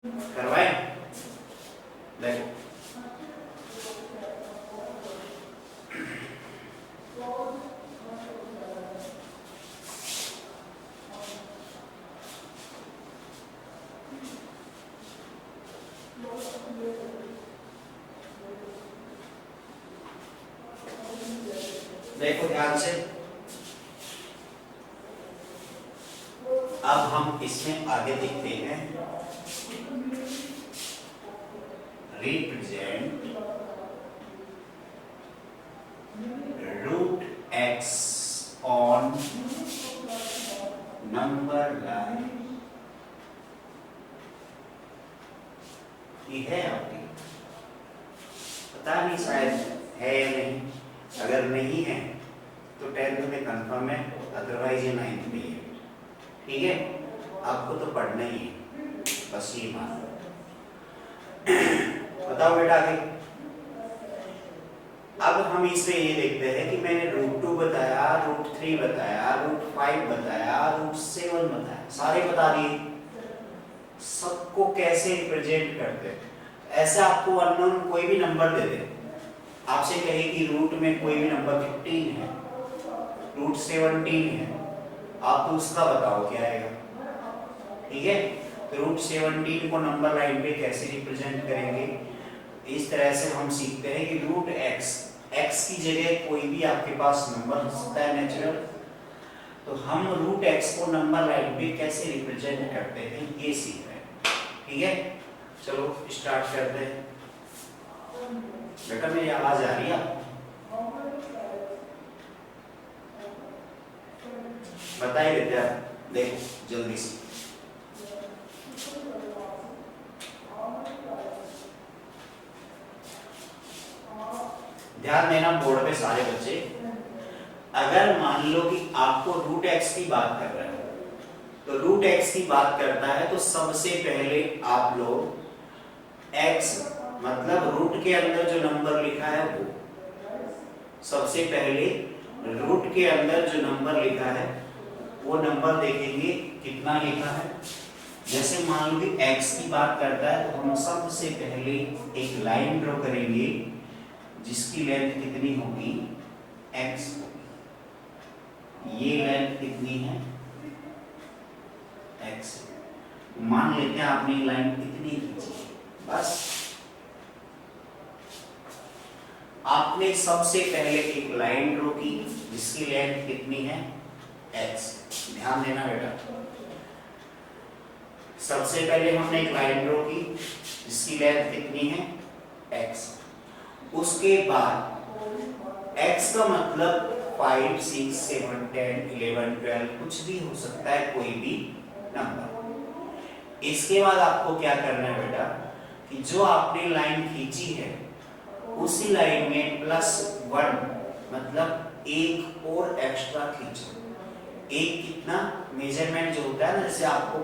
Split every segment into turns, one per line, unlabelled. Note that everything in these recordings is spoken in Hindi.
करवाए देखो, देखो ध्यान से। अब हम इसमें आगे देखते हैं, represent root X on number line. ये है आपकी, पता नहीं शायद है या नहीं। अगर नहीं है तो 10th में कंफर्म है, अदरवाइज ये 9th में है। ठीक है, आपको तो पढ़ना ही है, बस ये मान लो। बताओ बेटा आगे। अब हम इसमें ये देखते हैं कि मैंने √2 बताया, √3 बताया, √5 बताया, √7 बताया, सारे बता दिए। सबको कैसे रिप्रेजेंट करते हैं? ऐसे आपको अननोन कोई भी नंबर दे दे, आपसे कहे कि रूट में कोई भी नंबर 15 है, √17 है, आप तो उसका बताओ क्या आएगा। ठीक है, तो √17 को नंबर लाइन पे कैसे रिप्रेजेंट करेंगे, इस तरह से हम सीखते हैं कि x की जगह कोई भी आपके पास नंबर हो सकता है नेचुरल, तो हम √x को नंबर लाइन पे कैसे रिप्रेजेंट करते हैं ये सीख रहे हैं। ठीक है, चलो स्टार्ट करते हैं। बेटा मेरी आवाज आ रही है? बताइए बेटा, देखो जल्दी से। ध्यान देना बोर्ड पे सारे बच्चे। अगर मान लो कि आपको √x की बात कर रहे हो, तो √x की बात करता है तो सबसे पहले आप लोग x मतलब रूट के अंदर जो नंबर लिखा है वो, सबसे पहले रूट के अंदर जो नंबर लिखा है वो नंबर देखेंगे कितना लिखा है। जैसे मान लो कि x की बात करता है तो हम सबसे पहले एक लाइन ड्रॉ करेंगे जिसकी लेंथ कितनी होगी, x होगी। ये लेंथ कितनी है, x। मान लेते हैं आपने लाइन कितनी खींची, बस आपने सबसे पहले एक लाइन ड्रॉ की जिसकी लेंथ कितनी है, x। ध्यान देना बेटा, सबसे पहले हमने एक लाइन ड्रॉ की जिसकी लेंथ कितनी है, x। उसके बाद x का मतलब 5, 6, 7, 10, 11, 12 कुछ भी हो सकता है, कोई भी नंबर। इसके बाद आपको क्या करना है बेटा कि जो आपने लाइन खींची है उसी लाइन में +1 मतलब एक और एक्स्ट्रा खींचो। एक कितना मेजरमेंट जो होता है ना, जैसे आपको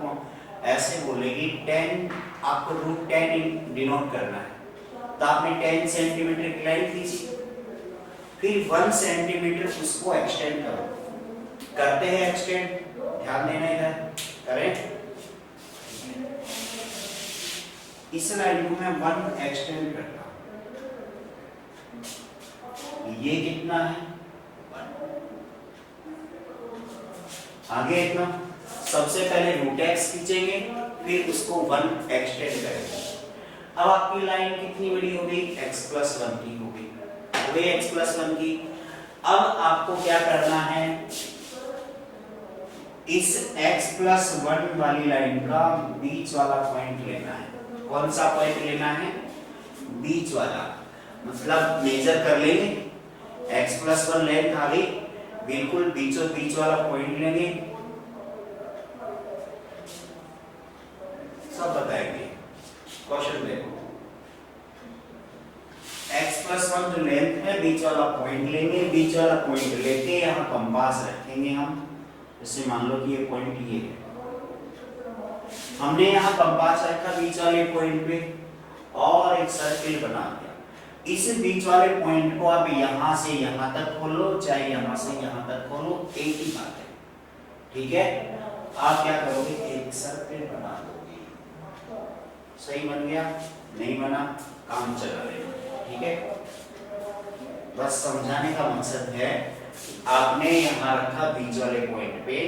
ऐसे बोलेगी 10, आपको √10 डिनोट करना है तो आपने 10 सेंटीमीटर की लाइन खींची, फिर 1 सेंटीमीटर उसको एक्सटेंड करो। करते हैं एक्सटेंड, ध्यान देना इधर, करें। इस लाइन को मैं 1 एक्सटेंड करता हूं, ये कितना है, 1। आगे इतना, सबसे पहले √x खींचेंगे फिर उसको 1 एक्सटेंड करेंगे। अब आपकी लाइन कितनी बड़ी हो गई, x+1 की हो गई, x+1 की। अब आपको क्या करना है, इस x+1 वाली लाइन का बीच वाला पॉइंट लेना है। कौन सा पॉइंट लेना है, बीच वाला, मतलब मेजर कर लेंगे, x+1 लेंथ आ गई, बिल्कुल बीचों बीच वाला पॉइंट लेंगे, सब बताएंगे। क्वेश्चन देखो, x+1 जो लेंथ है बीच वाला पॉइंट लेंगे, बीच वाला पॉइंट लेके यहाँ कंपास रखेंगे हम। जैसे मान लो कि ये पॉइंट ये है, हमने यहाँ कंपास रखा बीच वाले पॉइंट पे और एक सर्किल बना दिया। इस बीच वाले पॉइंट को आप यहाँ से यहाँ तक खोलो, चाहे यहाँ से यहाँ तक खोलो, एक ही बात है। ठीक है, आप क्या करोगे, एक सर्किल बना दोगे। सही बन गया, नहीं बना, काम चला रहेगा। ठीक है, बस समझाने का मकसद है, आपने यहाँ रखा बीच वाले पॉइंट पे,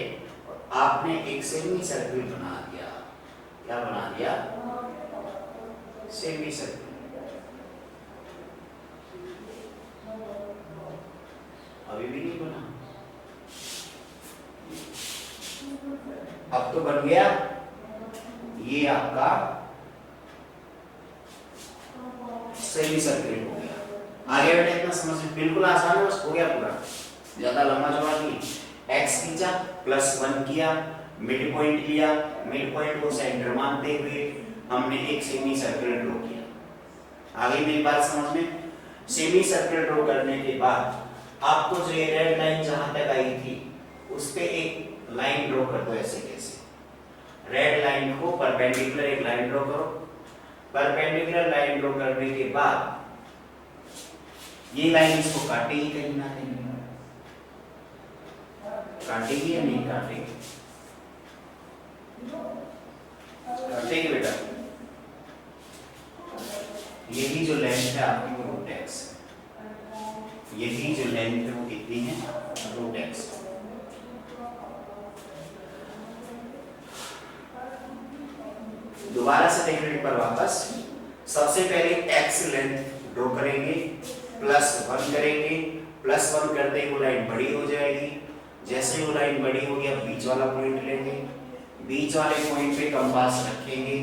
आपने एक सेमी सर्किल बना दिया। क्या बना दिया? Semi circle. अभी भी नहीं बना, अब तो बन गया। ये आपका सेमी सर्किल हो गया। आगे बेटा इतना समझ में बिल्कुल आसान है, बस हो गया पूरा, ज्यादा लंबा चौड़ा नहीं। एक्स खींचा, +1 किया, मिड पॉइंट लिया, मिड पॉइंट को सेंटर मानते हुए हमने एक सेमी सर्किल ड्रॉ किया। आगे मेरी बात समझ में? सेमी सर्किल ड्रॉ करने के बाद आपको जो ये रेड लाइन जहां तक आई थी उस पे एक लाइन ड्रॉ कर दो। ऐसे कैसे? रेड लाइन को परपेंडिकुलर एक लाइन ड्रॉ करो। परपेंडिकुलर लाइन ड्रॉ करने के बाद ये लाइन इसको काटेगी कहीं ना कहीं, काटेगी या नहीं काटेगी? काटेगी बेटा। यही जो लेंथ है आपकी वो रूट एक्स है। यही जो लेंथ है वो कितनी है? Root X. दोबारा से देखने पर वापस, सबसे पहले एक्स लेंथ ड्रॉ करेंगे, +1 करेंगे, +1 करते ही वो लाइन बड़ी हो जाएगी। जैसे ही वो लाइन बड़ी होगी अब बीच वाला पॉइंट लेंगे, बीच वाले पॉइंट पे कंपास रखेंगे,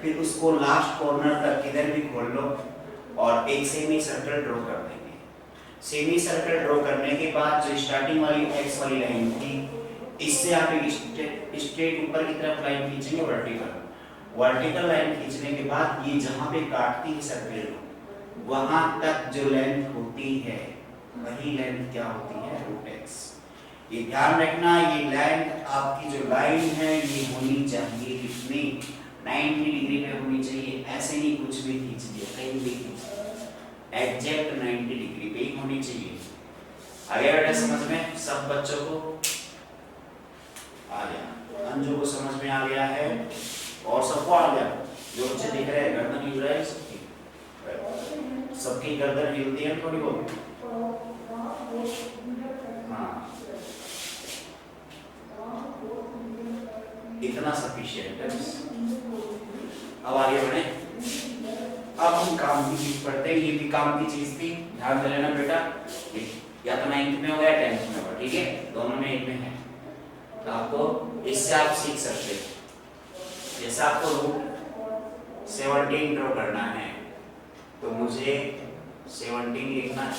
फिर उसको लास्ट कॉर्नर तक किधर भी खोल लो और एक सेमी सर्कल ड्रॉ कर देंगे। सेमी सर्कल ड्रॉ करने के बाद जो स्टार्टिंग वाली एक्स वाली लाइन थी, इससे आप एक स्ट्रेट ऊपर की तरफ लाइन खींचेंगे, वर्टिकल लाइन खींचने के बाद ये जहां पे काटती है सर्कल वहां तक जो लेंथ होती है वही लेंथ क्या होती है? Root X. ये ध्यान रखना, ये लेंथ आपकी जो लाइन है ये होनी चाहिए कितनी? 90 डिग्री पे होनी चाहिए। ऐसे नहीं कुछ भी खींच दिया, कहीं भी खींच दिया, एग्जैक्ट 90 डिग्री पे ही होनी चाहिए। आगे बेटा समझ में? सब बच्चों को आ गया? अंजू को समझ में आ गया है और सबको आ गया? जो बच्चे दिख रहे हैं गर्दन हिल रहा है सबकी गर्दन हिलती है थोड़ी बहुत। हाँ, इतना सफिशिएंट है। अब आगे बढ़े। अब हम काम की चीज पढ़ते हैं। ये भी काम की चीज थी, ध्यान दे लेना बेटा। या तो 9th में हो या 10th में हो, ठीक है, दोनों में एक में है। तो आपको इससे आप सीख सकते हैं। जैसे आपको रूट 17 ड्रॉ करना है तो मुझे 17 लिखना है,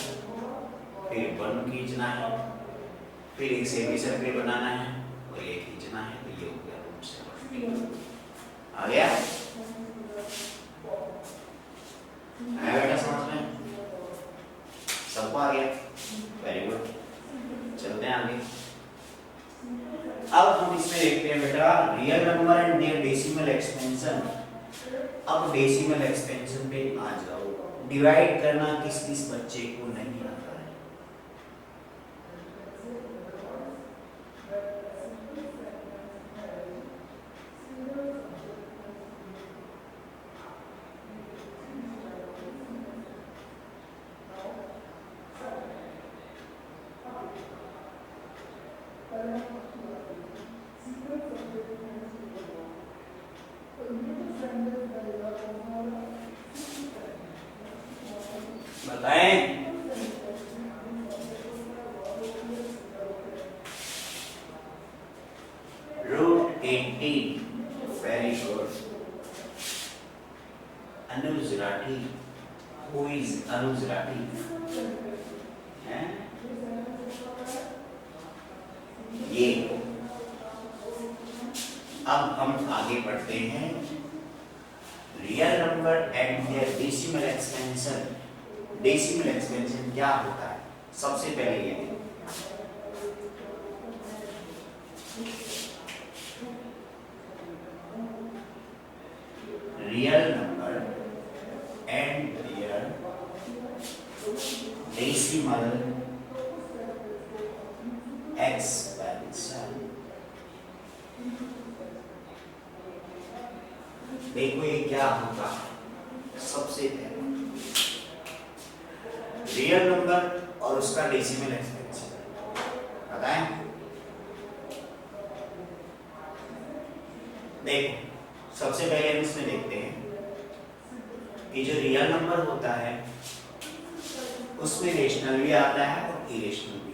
फिर 1 खींचना है, फिर एक सेमी सर्कल बनाना है और ये खींचना है, तो ये हो गया रूट 17। आ गया? आया बेटा समझ में? सबको आ गया? Very good. चलते हैं आगे। अब हम इसमें देखते हैं बेटा real number and their decimal expansion. अब डेसिमल एक्सपेंशन पे आ जाओ। डिवाइड करना किस किस बच्चे को नहीं आता है? बताएं। Root 18। Very good. Anuj Rathi. Who is Anuj Rathi? हैं? ये। अब हम आगे बढ़ते हैं। Real number and their decimal expansion. Decimal expansion क्या होता है? सबसे पहले ये देखो, real number and their decimal expansion. देखो ये क्या होगा। सबसे पहले रियल नंबर और उसका डेसिमल एक्सपेंशन बताएं। देखो सबसे पहले हम इसमें देखते हैं कि जो रियल नंबर होता है उसमें रेशनल भी आता है और इरेशनल भी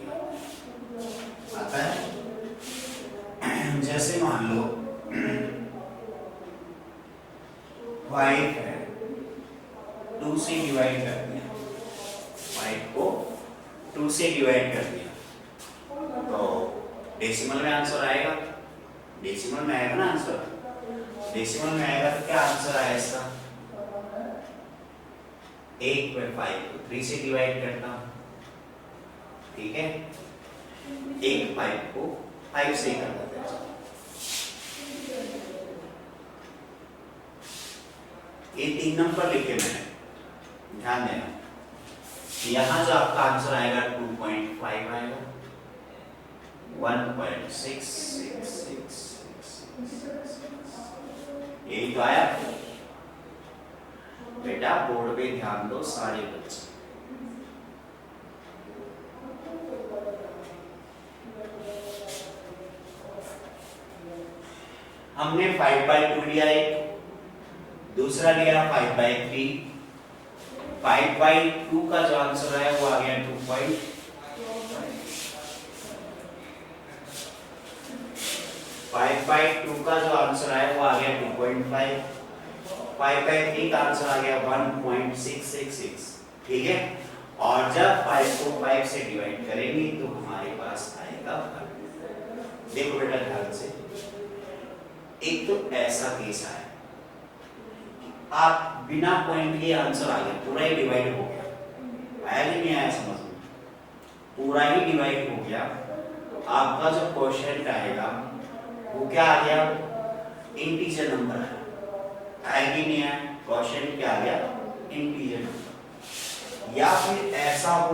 आता है। जैसे मान लो 5 है, 2 से डिवाइड कर दिया, 5 को 2 से डिवाइड कर दिया तो डेसिमल में आंसर आएगा। डेसिमल में आएगा ना आंसर। डेसिमल में आएगा तो क्या आंसर आएगा इसका? 1 पे 5 को 3 से डिवाइड करता हूं, ठीक है। 1 5 को 5 से कर देते हैं। ये 3 नंबर लिखे मैंने, ध्यान देना। यहां जो आपका आंसर आएगा 2.5 आएगा, 1.6666 यही तो आया। बेटा बोर्ड पे ध्यान दो सारे बच्चे। हमने 5/2 लिया, एक दूसरा लिया 5/3। 5/2 का जो आंसर है वो आ गया 2.5। 5/2 का जो आंसर है वो आ गया 2.5। 5/3 का आंसर आ गया 1.666, ठीक है। और जब 5 को 5 से डिवाइड करेंगे तो हमारे पास आएगा 1। देखो बेटा ध्यान से, एक तो ऐसा केस है आप बिना पॉइंट के आंसर आ गया, पूरा ही डिवाइड हो गया। आया कि नहीं आया समझ में? पूरा ही डिवाइड हो गया तो आपका जो क्वेश्चन आएगा वो क्या आ गया? इंटीजर नंबर है। आया कि नहीं आया? क्वेश्चन क्या आ गया? Integer number. या फिर ऐसा हो,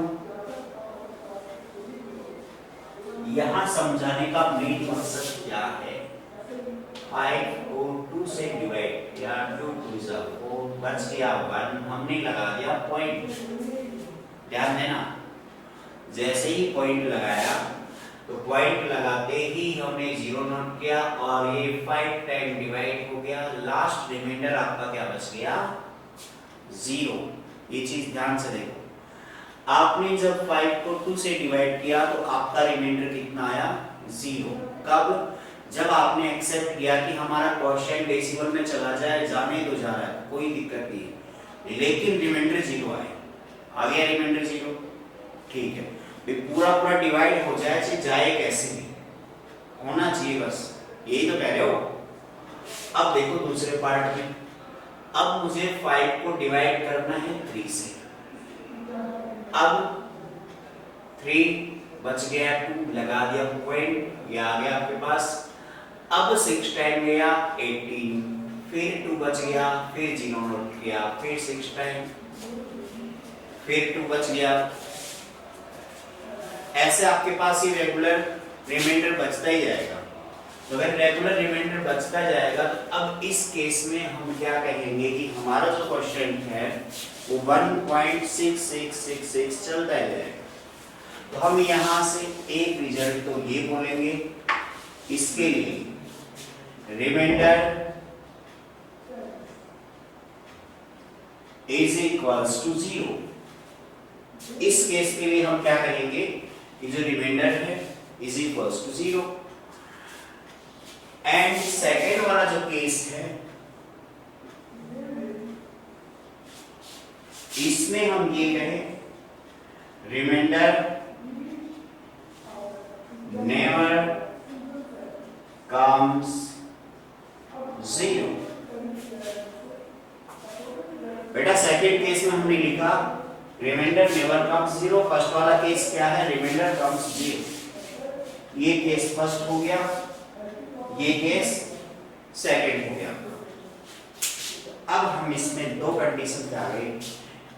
यहां समझाने का मेन मकसद क्या है? 5 को 2 से डिवाइड या 2 2 जा 4 बच गया 1, हमने लगा दिया पॉइंट। ध्यान देना, जैसे ही पॉइंट लगाया तो पॉइंट लगाते ही हमने 0 नोट किया और ये 5 टाइम डिवाइड हो गया। लास्ट रिमाइंडर आपका क्या बच गया? 0। ये चीज ध्यान से देखो, आपने जब 5 को 2 से डिवाइड किया तो आपका रिमाइंडर कितना आया? 0। कब? जब आपने एक्सेप्ट किया कि हमारा क्वेश्चन डेसिमल में चला जाए, जाने तो जा रहा है, कोई दिक्कत नहीं है, लेकिन रिमाइंडर 0 आए। आ गया रिमाइंडर 0, ठीक है। पूरा पूरा डिवाइड हो जाए, चाहे जाए कैसे भी होना चाहिए, बस यही तो कह रहे हो। अब देखो दूसरे पार्ट में, अब मुझे 5 को डिवाइड करना है 3 से। अब 3 बच गया, 2 लगा दिया पॉइंट, ये आ गया आपके पास। अब 6 टाइम गया 18, फिर 2 बच गया, फिर 0 नोट किया, फिर 6 टाइम, फिर 2 बच गया। ऐसे आपके पास ये रेगुलर रिमाइंडर बचता ही जाएगा। तो अगर रेगुलर रिमाइंडर बचता जाएगा तो अब इस केस में हम क्या कहेंगे कि हमारा जो क्वेश्चन है वो 1.6666 चलता ही जाएगा। तो हम यहां से एक रिजल्ट तो ये बोलेंगे, इसके लिए रिमाइंडर इज इक्वल्स टू 0। इस केस के लिए हम क्या कहेंगे कि जो रिमाइंडर है is equals to 0। And second वाला जो केस है इसमें हम ये कहें रिमाइंडर नेवर कम्स 0। बेटा सेकेंड केस में हमने लिखा रिमाइंडर नेवर कम्स 0। फर्स्ट वाला केस क्या है? Remainder comes 0। ये केस फर्स्ट हो गया, ये केस सेकेंड हो गया। अब हम इसमें दो कंडीशन पे आ गए।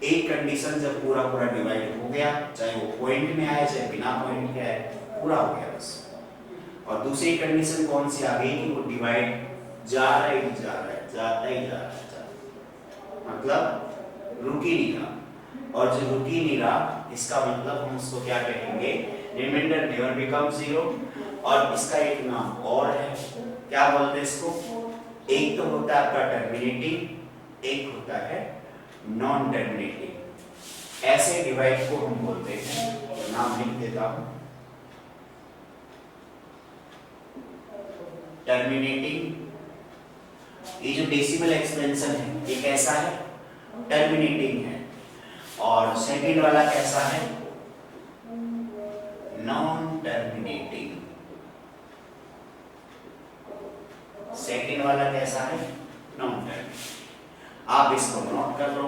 एक कंडीशन जब पूरा पूरा डिवाइड हो गया, चाहे वो पॉइंट में आए चाहे बिना पॉइंट के आए, पूरा हो गया बस। और दूसरी कंडीशन कौन सी आ गई कि वो डिवाइड जा रहा है, जा रहा है। जाता ही जा रहा है, मतलब रुक ही नहीं रहा। और जो रुक ही नहीं रहा, इसका मतलब हम उसको क्या कहेंगे, रिमाइंडर नेवर बिकम जीरो। और इसका एक नाम और है, क्या बोलते हैं इसको, एक तो होता है आपका टर्मिनेटिंग, एक होता है नॉन टर्मिनेटिंग। ऐसे डिवाइड को हम बोलते हैं, नाम लिख देता हूं, टर्मिनेटिंग। ये जो डेसिमल एक्सपेंशन है ये कैसा है, टर्मिनेटिंग है। और सेकंड वाला कैसा है, नॉन टर्मिनेटिंग। सेकंड वाला कैसा है, नॉन टर्मिनेटिंग। आप इसको नोट कर लो,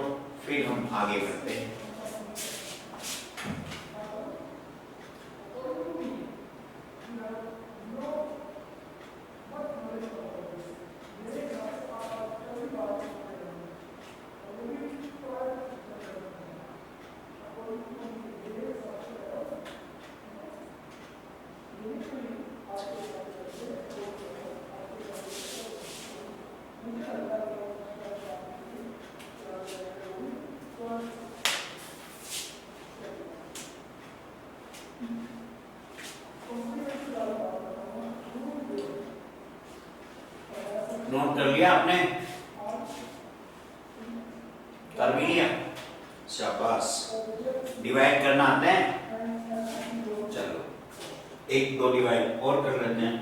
फिर हम आगे बढ़ते हैं। नोट कर लिया आपने, कर भी लिया, शाबाश। डिवाइड करना आता है, चलो एक दो डिवाइड और कर लेते हैं।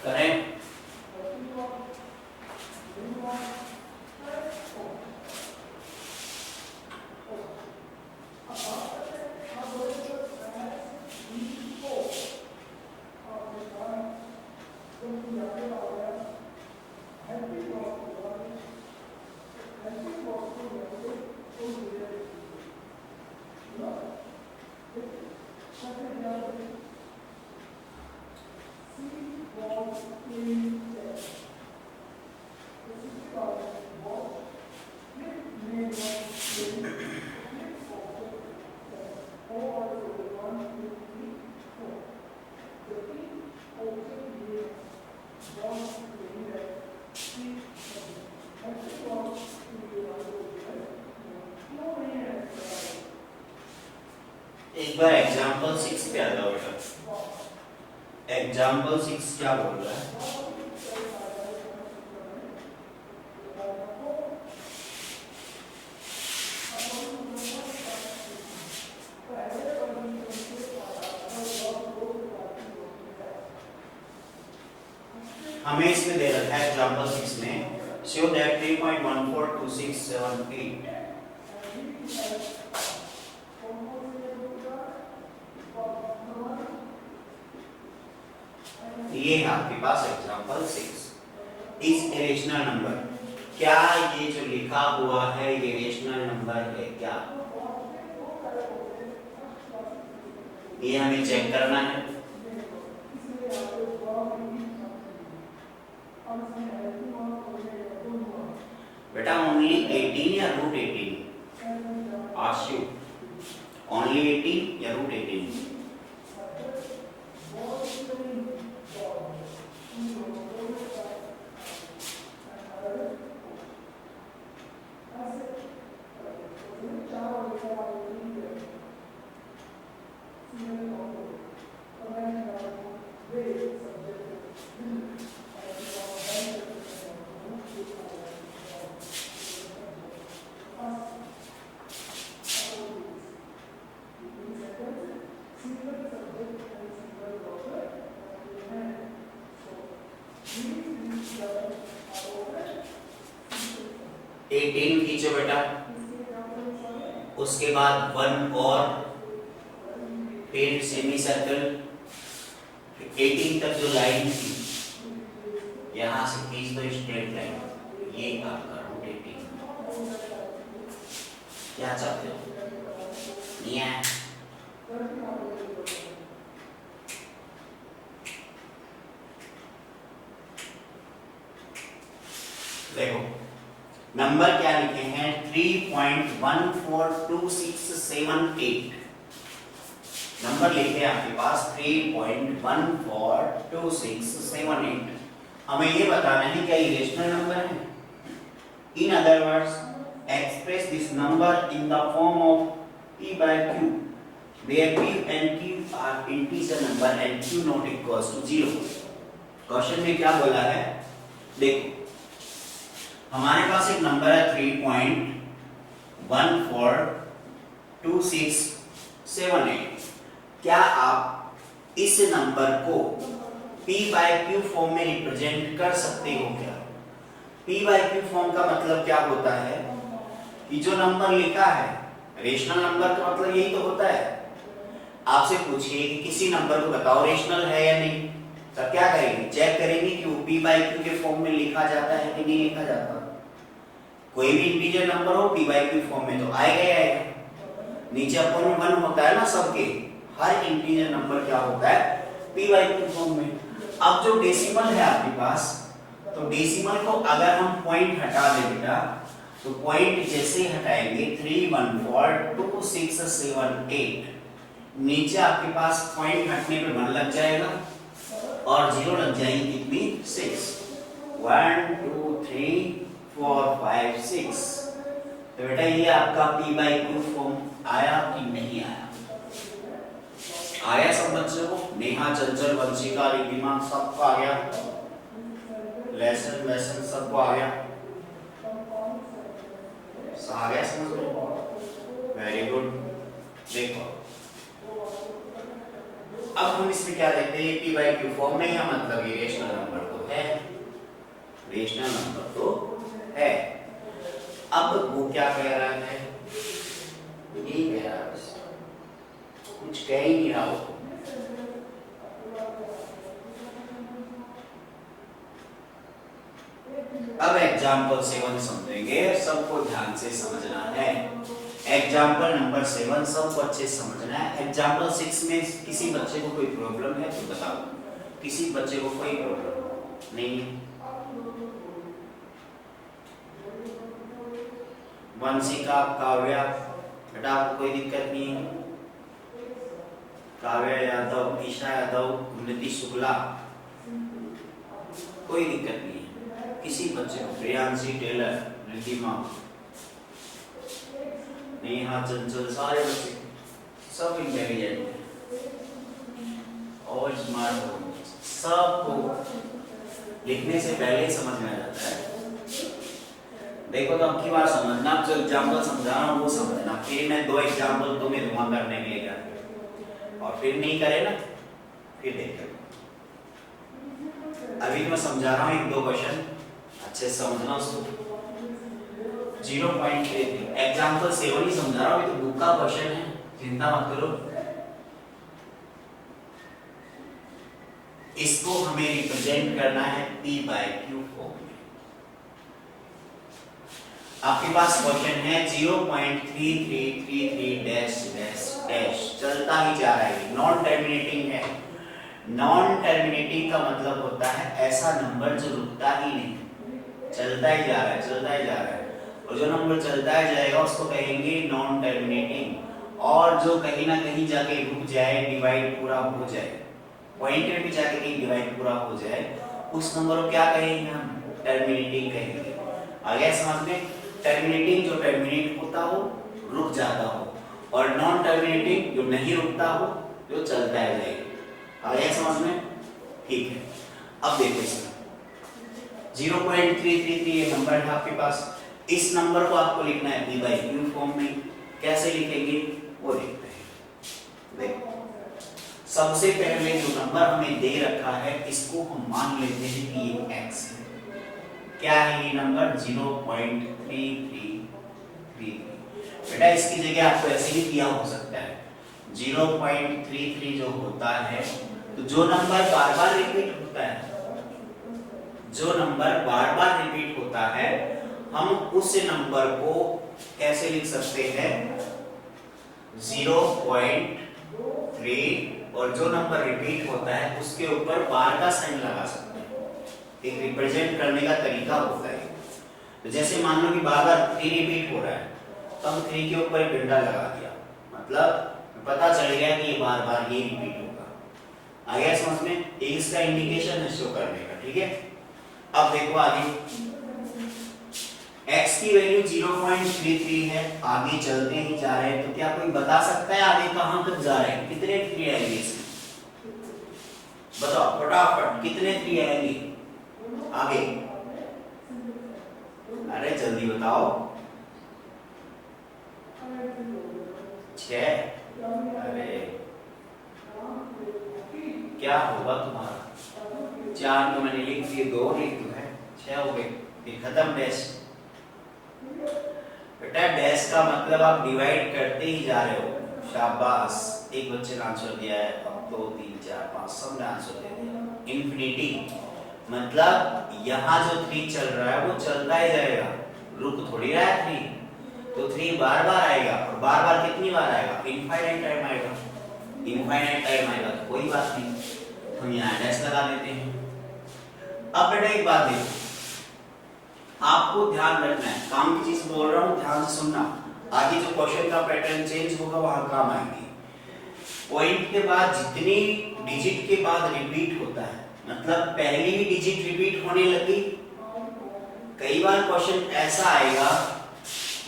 करें, एक बार एग्जाम्पल 6 पे आ जाओ बेटा। एग्जाम्पल 6 क्या बोल रहा है, हमें इसमें दे रखा है एग्जाम्पल 6 में, show that 3.142678 ये है आपके पास एग्जाम्पल 6 इज इरेशनल नंबर। क्या ये जो लिखा हुआ है ये इरेशनल नंबर है क्या, ये हमें चेक करना है। बेटा ओनली 18 या रूट 18, आस्क यू ओनली 18 या रूट 18। खींचो बेटा, उसके बाद 1 और फिर सेमी सर्कल, 18 तक जो लाइन थी यहां से खींच दो स्ट्रेट लाइन, ये आपका रूट 18। क्या चाहते हो, ये देखो नंबर क्या लिखे हैं 3.142678 नंबर लिखे आपके पास 3.142678। हमें ये बताना है क्या ये रेशनल नंबर है। In other words express this number in the form of p by q where p and q are integer number and q not equals to 0। Question में क्या बोला है देखो हमारे पास एक नंबर है 3.142678। क्या आप इस नंबर को p by q फॉर्म में रिप्रेजेंट कर सकते हो क्या। p by q फॉर्म का मतलब क्या होता है कि जो नंबर लिखा है रेशनल नंबर का मतलब यही तो होता है। आपसे पूछिए कि किसी नंबर को बताओ रेशनल है या नहीं, तब क्या करेंगे चेक करेंगे कि वो p by q के फॉर्म में लिखा जाता है कि नहीं लिखा जाता। कोई भी इंटीजर नंबर हो p by q फॉर्म में तो आएगा ही आएगा। नीचे अपन में 1 होता है ना सबके, हर इंटीजर नंबर क्या होता है p by q फॉर्म में। अब जो डेसिमल है आपके पास तो डेसिमल को अगर हम पॉइंट हटा दें बेटा तो पॉइंट जैसे हटाएंगे 3142678 नीचे आपके पास पॉइंट हटने पे 1 लग जाएगा और 0 लग जाएंगे कितनी 6 1 2 3 4 5 6। तो बेटा ये आपका p by q फॉर्म आया कि नहीं आया। आया सब बच्चों को नेहा चंचल वंशिका रिद्धिमा सबको आ गया। लेसन सबको आ गया आ गया समझ में। Very good. देखो अब हम इसमें क्या देखते हैं p by q फॉर्म में या मतलब ये रेशनल नंबर तो है, रेशनल नंबर तो है। अब वो क्या कह रहा है यही कह रहा है बस कुछ कह ही नहीं रहा वो। अब एग्जाम्पल 7 समझेंगे, सबको ध्यान से समझना है। एग्जाम्पल नंबर 7 सबको अच्छे से समझना है। एग्जाम्पल 6 में किसी बच्चे को कोई प्रॉब्लम है तो बताओ, किसी बच्चे को कोई प्रॉब्लम नहीं। वंशिका काव्या बेटा आपको कोई दिक्कत नहीं है। काव्या यादव ईशा यादव उन्नति शुक्ला कोई दिक्कत नहीं है किसी बच्चे को। प्रियांशी टेलर रिद्धिमा नेहा चंचल सारे बच्चे सब इंटेलिजेंट और स्मार्ट हो, सबको लिखने से पहले ही समझ में आ जाता है। देखो तो अब की बार समझना, जो एग्जाम्पल समझा रहा हूँ वो समझना। फिर मैं 2 एग्जाम्पल तुम्हें धुआं करने के लिए क्या और फिर नहीं करे ना फिर देखते। अभी मैं समझा रहा हूँ 1-2 क्वेश्चन अच्छे से समझना उसको। 0.33 एग्जाम्पल 7 ही समझा रहा हूँ, तो बुक का क्वेश्चन है चिंता मत करो। इसको हमें रिप्रेजेंट करना है p by q फॉर्म में। आपके पास क्वेश्चन है 0.3333 डैश डैश डैश चलता ही जा रहा है, नॉन टर्मिनेटिंग है। नॉन टर्मिनेटिंग का मतलब होता है ऐसा नंबर जो रुकता ही नहीं, चलता ही जा रहा है चलता ही जा रहा है। और जो नंबर चलता ही जाएगा उसको कहेंगे नॉन टर्मिनेटिंग। और जो कहीं ना कहीं जाके रुक जाए, डिवाइड पूरा हो जाए, पॉइंट पे भी जाके कहीं डिवाइड पूरा हो जाए, उस नंबर को क्या कहेंगे हम टर्मिनेटिंग कहेंगे। आ गया समझ में। टर्मिनेटिंग जो टर्मिनेट होता हो, रुक जाता हो, और नॉन टर्मिनेटिंग जो नहीं रुकता हो, जो चलता है जाएगा। आ गया समझ में। ठीक है अब देखो इसमें 0.333 ये नंबर है आपके पास। इस नंबर को आपको लिखना है p by q फॉर्म में। कैसे लिखेंगे वो देखते हैं। देखो सबसे पहले जो नंबर हमें दे रखा है इसको हम मान लेते हैं कि ये x है। क्या है ये नंबर 0.3333। बेटा इसकी जगह आपको ऐसे ही किया हो सकता है 0.33 जो होता है, तो जो नंबर बार बार रिपीट होता है, जो नंबर बार बार रिपीट होता है हम उस नंबर को कैसे लिख सकते हैं 0.3, और जो नंबर रिपीट होता है उसके ऊपर बार का साइन लगा सकते हैं। एक रिप्रेजेंट करने का तरीका होता है। तो जैसे मान लो कि बार बार 3 रिपीट हो रहा है, तो हम 3 के ऊपर एक डंडा लगा दिया, मतलब पता चल गया कि ये बार बार ये रिपीट होगा। आ गया समझ में? ये इसका इंडिकेशन है शो करने का, ठीक है। अब देखो आगे, x की वैल्यू 0.33 है, आगे चलते ही जा रहे हैं, तो क्या कोई बता सकता है आगे कहां तक जा रहे हैं, कितने 3 आएंगे इसमें? बताओ फटाफट, कितने 3 आएंगे आगे? अरे जल्दी बताओ। 6। अरे क्या होगा तुम्हारा? 4 तो मैंने लिख दिए, 2 लिख दो है, 6 हो गए, फिर खत्म डैश। बेटा डैश का मतलब आप डिवाइड करते ही जा रहे हो, शाबाश। एक बच्चे ने आंसर दिया है, अब 2 3 4 5 सब ने आंसर दे दिया। इन्फिनिटी मतलब यहाँ जो 3 चल रहा है वो चलता ही जाएगा, रुक थोड़ी रहा है 3, तो 3 बार बार आएगा, और बार बार कितनी बार आएगा? इनफाइनाइट टाइम आएगा। इनफाइनाइट टाइम आएगा तो कोई बात नहीं, हम यहाँ डैश लगा देते हैं। अब बेटा एक बात देखो, आपको ध्यान रखना है, काम की चीज बोल रहा हूँ, ध्यान से सुनना। आगे जो क्वेश्चन का पैटर्न चेंज होगा वहां काम आएंगे। पॉइंट के बाद जितनी डिजिट के बाद रिपीट होता है, मतलब पहली ही डिजिट रिपीट होने लगी, कई बार क्वेश्चन ऐसा आएगा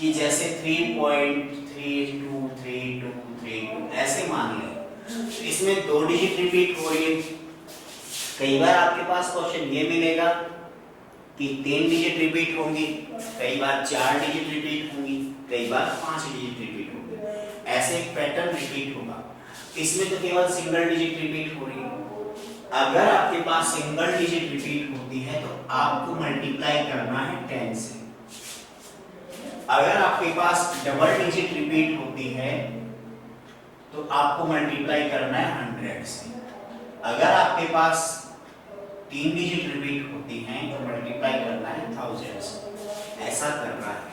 कि जैसे 3.323232 ऐसे मान लें, तो इसमें 2 डिजिट रिपीट हो रही है। कई बार आपके पास क्वेश्चन ये मिलेगा कि 3 डिजिट रिपीट होंगी, कई बार 4 डिजिट रिपीट होंगी, कई बार 5 डिजिट रिपीट होंगी, ऐसे एक पैटर्न रिपीट होगा। इसमें तो केवल सिंगल डिजिट रिपीट हो रही है। अगर आपके पास सिंगल डिजिट रिपीट होती है तो आपको मल्टीप्लाई करना है 10 से। अगर आपके पास डबल डिजिट रिपीट होती है तो आपको मल्टीप्लाई करना है 100 से। अगर आपके पास 3 डिजिट रिपीट होती हैं तो मल्टीप्लाई करना है 1000 से। ऐसा करना है,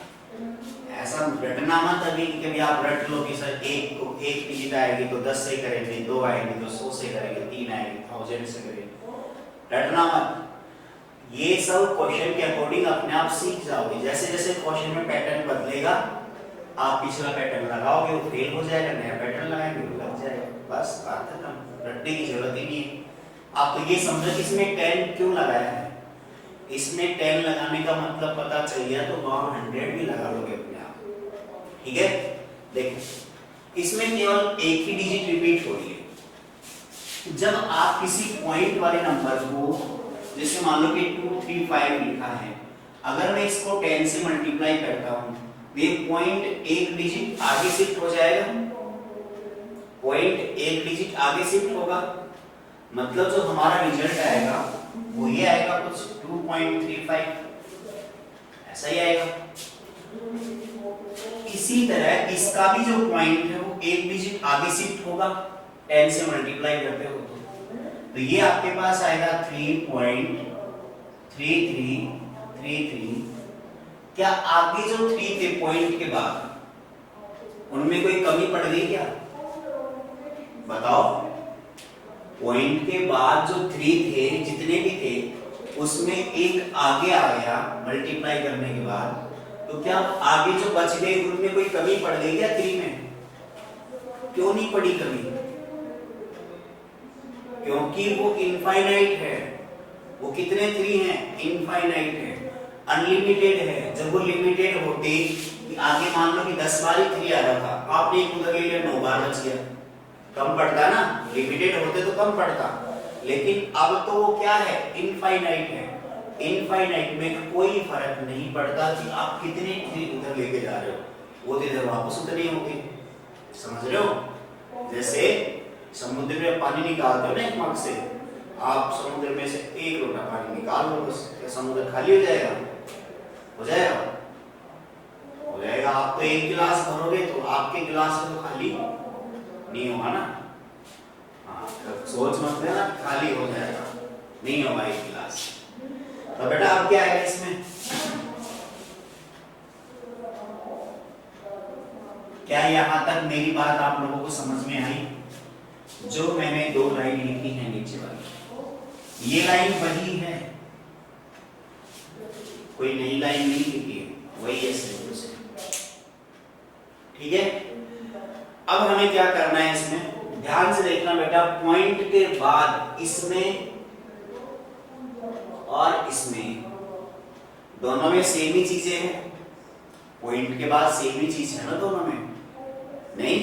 ऐसा रटना मत अभी कि कभी आप रट लो कि सर एक डिजिट आएगी तो 10 से करेंगे, 2 आएगी तो 100 से करेंगे, 3 आएगी 1000 से करेंगे, रटना मत। ये सब क्वेश्चन के अकॉर्डिंग अपने आप सीख जाओगे। जैसे जैसे क्वेश्चन में पैटर्न बदलेगा, आप पिछला पैटर्न लगाओगे वो फेल हो जाएगा, नया पैटर्न लगाएंगे वो लग जाएगा, बस बात खत्म, रटने की जरूरत ही नहीं है। आप तो ये समझो कि इसमें 10 क्यों लगाया है, इसमें 10 लगाने का मतलब पता चल गया तो वहां 100 भी लगा लोगे अपने आप, ठीक है। देखो इसमें केवल एक ही डिजिट रिपीट हो रही है। जब आप किसी पॉइंट वाले नंबर को, जैसे मान लो कि 235 लिखा है, अगर मैं इसको 10 से मल्टीप्लाई करता हूं तो ये पॉइंट एक डिजिट आगे शिफ्ट हो जाएगा, पॉइंट एक डिजिट आगे शिफ्ट होगा, मतलब जो हमारा रिजल्ट आएगा वो ये आएगा कुछ 2.35, ऐसा ही आएगा। इसी तरह इसका भी जो पॉइंट है वो एक डिजिट आगे शिफ्ट होगा 10 से मल्टीप्लाई करते हो तो ये आपके पास आएगा 3.3333। क्या आगे जो 3 थे पॉइंट के बाद उनमें कोई कमी पड़ गई क्या? बताओ, पॉइंट के बाद जो 3 थे, जितने भी थे उसमें एक आगे आ गया मल्टीप्लाई करने के बाद, तो क्या आगे जो बच गए उनमें कोई कमी पड़ गई क्या 3 में? क्यों नहीं पड़ी कमी? क्योंकि वो इनफाइनाइट है। वो कितने 3 हैं? इनफाइनाइट है, अनलिमिटेड है। जब वो लिमिटेड होते, आगे मान लो कि 10 बार ही 3 आ रहा था, आपने एक उधर ले लिया 9 बार बच गया, कम पड़ता ना, लिमिटेड होते तो कम पड़ता, लेकिन अब तो वो क्या है? इनफाइनाइट है। इनफाइनाइट में कोई फर्क नहीं पड़ता कि आप कितने 3 उधर लेके जा रहे हो, वो तो इधर वापस उतने होंगे। समझ रहे हो? जैसे समुद्र में पानी निकालते हो ना एक मग से, आप समुद्र में से 1 लोटा पानी निकाल लो, बस क्या समुद्र खाली हो जाएगा? हो जाएगा, हो जाएगा। आप तो 1 गिलास भरोगे तो आपके गिलास में तो खाली नहीं होगा ना। हाँ, सोच मत लेना खाली हो जाएगा, नहीं होगा 1 गिलास। तो बेटा अब क्या है इसमें? क्या यहाँ तक मेरी बात आप लोगों को समझ में आई? जो मैंने 2 लाइन लिखी है नीचे वाली, ये लाइन वही है, कोई नई लाइन नहीं लिखी है। वही है सेम टू सेम। ठीक है, अब हमें क्या करना है इसमें, ध्यान से देखना बेटा, पॉइंट के बाद इसमें और इसमें दोनों में सेम ही चीजें हैं। पॉइंट के बाद सेम ही चीज है ना दोनों में, नहीं,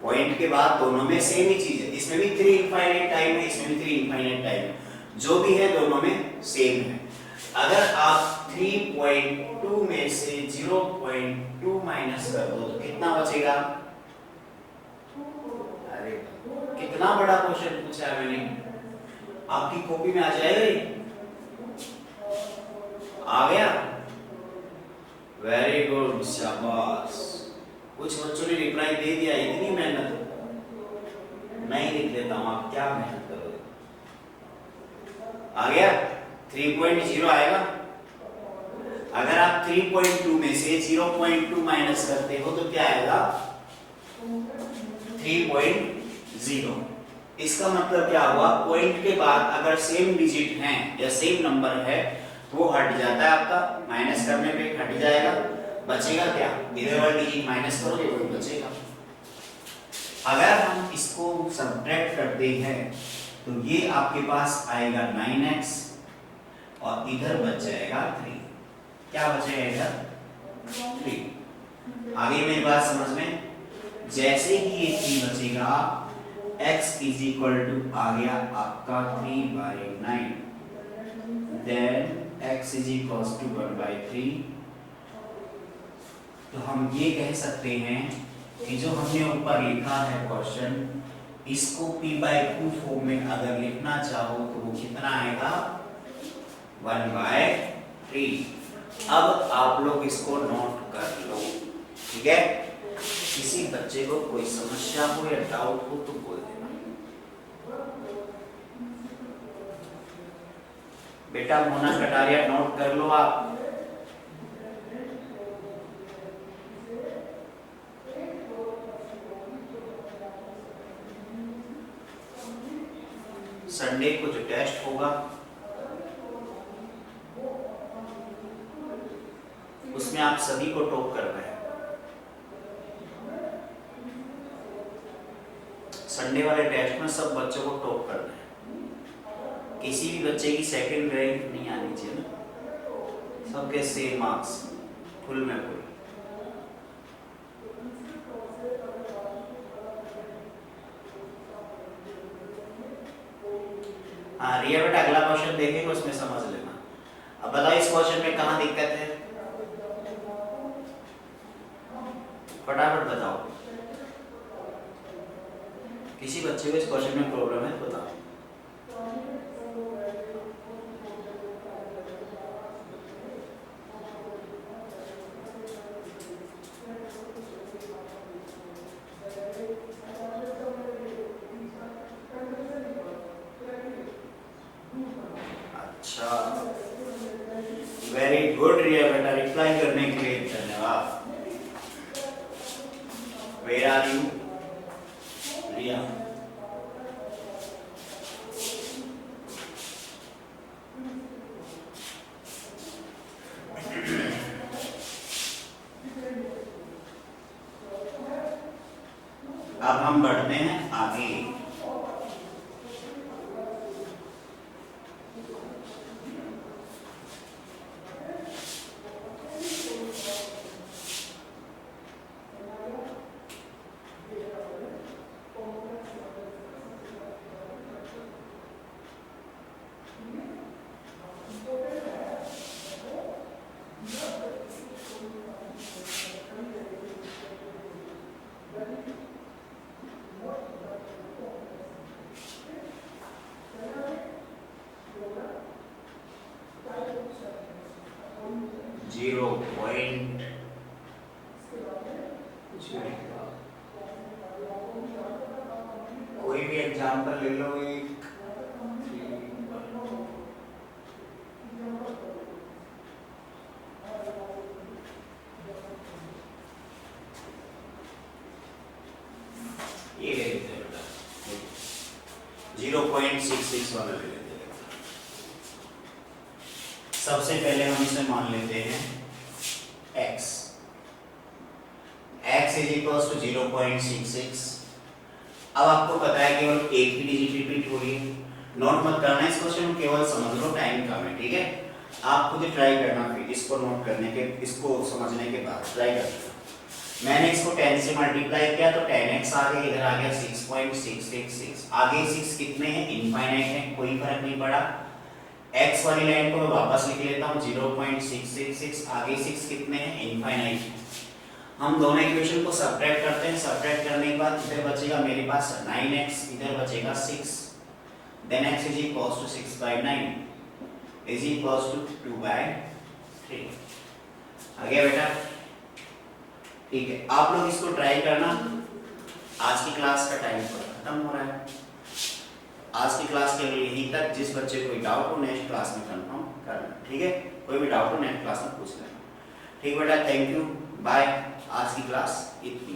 पॉइंट के बाद दोनों में सेम ही चीज है। इसमें भी 3 इनफाइनाइट टाइम है, इसमें भी 3 इनफाइनाइट टाइम है, जो भी है दोनों में सेम है। अगर आप 3.2 में से 0.2 माइनस कर दो तो कितना बचेगा? अरे कितना बड़ा क्वेश्चन पूछा है मैंने, आपकी कॉपी में आ जाएगा ये? आ गया, वेरी गुड, शाबाश। कुछ बच्चों ने रिप्लाई दे दिया, इतनी मेहनत नहीं लिख लेता हूं, आप क्या मेहनत करोगे? आ गया, 3.0 आएगा। अगर आप 3.2 में से 0.2 माइनस करते हो तो क्या आएगा? 3.0। इसका मतलब क्या हुआ, पॉइंट के बाद अगर सेम डिजिट हैं या सेम नंबर है वो हट जाता है आपका, माइनस करने पे हट जाएगा, बचेगा क्या? इधर वाला डिजिट माइनस करो तो बचेगा। अगर हम इसको सब्ट्रैक्ट करते हैं तो ये आपके पास आएगा 9x और इधर बच जाएगा 3। क्या बचेगा इधर? 3। आगे मेरी बात समझ में? जैसे ही ये 3 बचेगा, x इज इक्वल टू आ गया आपका 3/9, then x is equal to 1/3। तो हम ये कह सकते हैं कि जो हमने ऊपर लिखा है क्वेश्चन, इसको p/2 फॉर्म में अगर लिखना चाहो तो वो कितना आएगा? 1/3। अब आप लोग इसको नोट कर लो, ठीक है? किसी बच्चे को कोई समस्या हो या डाउट हो तो बोल देना। बेटा मोना कटारिया नोट कर लो आप। संडे को जो टेस्ट होगा उसमें आप सभी को टॉप करना है। संडे वाले टेस्ट में सब बच्चों को टॉप करना है। किसी भी बच्चे की सेकंड रैंक नहीं आनी चाहिए ना, सबके सेम मार्क्स, फुल में फुल। हाँ रिया बेटा, अगला क्वेश्चन देखेंगे उसमें समझ लेना। अब बताओ इस क्वेश्चन में कहाँ दिक्कत है, फटाफट बताओ। किसी बच्चे को इस क्वेश्चन में प्रॉब्लम है तो बताओ। अच्छा, वेरी गुड रिया बेटा, रिप्लाई करने के लिए धन्यवाद। Where are you, रिया? अब हम बढ़ते हैं आगे। कोई भी एग्जाम्पल ले लो, एक ये ले लेते हैं बेटा, 0.66 वाला ले लेते हैं। सबसे पहले हम इसे मान लेते हैं x इज इक्वल्स टू 0.66। अब आपको पता है केवल एक ही डिजिट रिपीट हो रही है, नोट मत करना इस क्वेश्चन को, केवल समझ लो, टाइम कम है, ठीक है। आप खुद ट्राई करना, फिर इसको नोट करने के, इसको समझने के बाद ट्राई करना। मैंने इसको 10 से मल्टीप्लाई किया तो 10x आ गया, इधर आ गया 6.666। आगे 6 कितने हैं, इनफाइनाइट है, कोई फर्क नहीं पड़ा। x वाली लाइन को मैं वापस लिख लेता हूँ 0.666, आगे 6 कितने हैं, इनफाइनाइट है। हम दोनों इक्वेशन को सब्ट्रैक्ट करते हैं, सब्ट्रैक्ट करने के बाद इधर बचेगा मेरे पास 9x, इधर बचेगा 6, then x is equals to 6/9 is equals to 2/3। आ गया बेटा, ठीक है। आप लोग इसको ट्राई करना। आज की क्लास का टाइम खत्म हो रहा है, आज की क्लास के लिए यहीं तक। जिस बच्चे को कोई डाउट हो नेक्स्ट क्लास में कंफर्म करना, ठीक है। कोई भी डाउट हो नेक्स्ट क्लास में पूछ लेना, ठीक बेटा। Thank you, bye. आज की क्लास इतनी।